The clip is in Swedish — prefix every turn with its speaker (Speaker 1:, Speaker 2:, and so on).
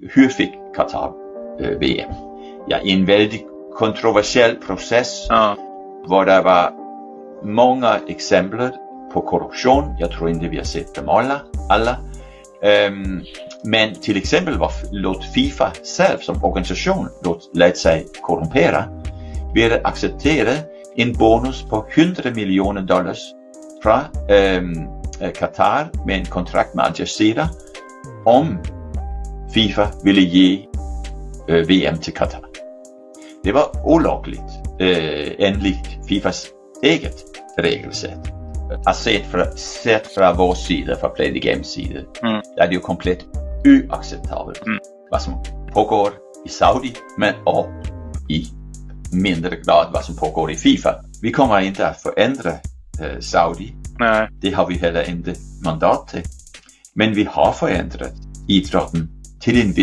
Speaker 1: hur fick Qatar VM? Ja, i en väldigt kontroversiell process var det var många exempel på korruption. Jag tror inte vi har sett dem alla. Men till exempel låt FIFA själv som organisation lät sig korrumpera. Vi accepterade en bonus på $100 miljoner från Qatar med en kontrakt med Al Jazeera om FIFA ville ge VM till Qatar. Det var olagligt enligt FIFAs eget regelsätt. Att sett från vår sida, från Play the Games sida, det är ju komplett oacceptabelt vad som pågår i Saudi, men och i mindre grad vad som pågår i FIFA. Vi kommer inte att förändra Saudi.
Speaker 2: Nej.
Speaker 1: Det har vi heller inte mandat till. Men vi har förändrat idrotten till en viss